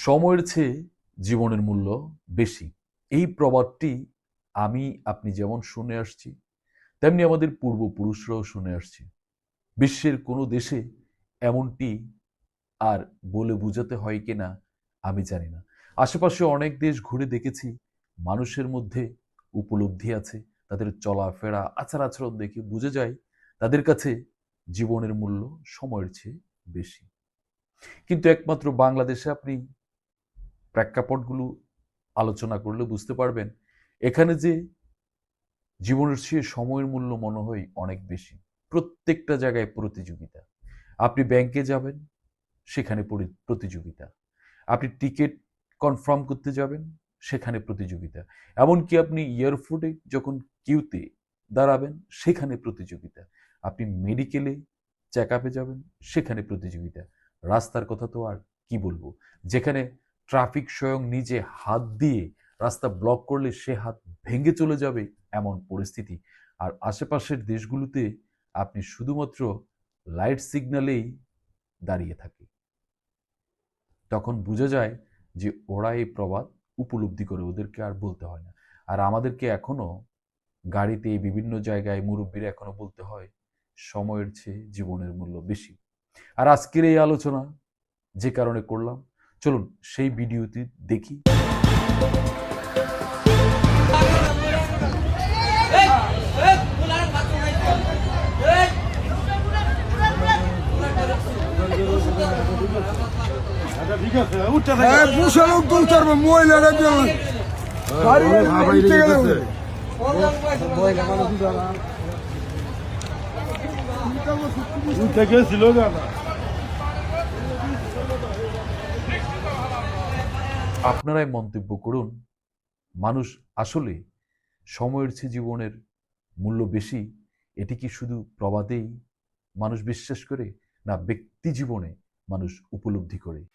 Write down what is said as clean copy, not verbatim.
সময়ের চেয়ে জীবনের মূল্য বেশি। এই প্রবাদটি আপনি যেমন শুনে আসছি, তেমনি আমাদের পূর্বপুরুষরাও শুনে আসছে। বিশ্বের কোনো দেশে এমনটি আর বলে বোঝাতে হয় কিনা আমি জানি না। আশেপাশে অনেক দেশ ঘুরে দেখেছি, মানুষের মধ্যে উপলব্ধি আছে। তাদের চলাফেরা, আচার-আচরণ দেখে বুঝা যায় তাদের কাছে জীবনের মূল্য সময়ের চেয়ে বেশি। কিন্তু একমাত্র বাংলাদেশে আপনি প্রেক্ষাপটগুলো আলোচনা করলে বুঝতে পারবেন এখানে যে জীবনের চেয়ে সময়ের মূল্য মনে হয় অনেক বেশি। প্রত্যেকটা জায়গায় প্রতিযোগিতা। আপনি ব্যাংকে যাবেন, সেখানে প্রতিযোগিতা। আপনি টিকিট কনফার্ম করতে যাবেন, সেখানে প্রতিযোগিতা। এমনকি আপনি এয়ারপোর্টে যখন কিউতে দাঁড়াবেন, সেখানে প্রতিযোগিতা। আপনি মেডিকেলে চেক আপে যাবেন, সেখানে প্রতিযোগিতা। রাস্তার কথা তো আর কি বলবো, যেখানে ট্রাফিক স্বয়ং নিজে হাত দিয়ে রাস্তা ব্লক করলে সে হাত ভেঙে চলে যাবে এমন পরিস্থিতি। আর আশেপাশের দেশগুলোতে আপনি শুধুমাত্র লাইট সিগন্যালেই দাঁড়িয়ে থাকে। তখন বোঝা যায় যে ওরা এই প্রবাদ উপলব্ধি করে, ওদেরকে আর বলতে হয় না। আর আমাদেরকে এখনো গাড়িতে বিভিন্ন জায়গায় মুরব্বীরা এখনো বলতে হয় সময়ের চেয়ে জীবনের মূল্য বেশি। আর আজকের এই আলোচনা যে কারণে করলাম, চলুন সেই ভিডিওটি দেখি। আপনারাই মন্তব্য করুন, মানুষ আসলে সময়ের চেয়ে জীবনের মূল্য বেশি, এটি কি শুধু প্রবাদেই মানুষ বিশ্বাস করে, না ব্যক্তি জীবনে মানুষ উপলব্ধি করে?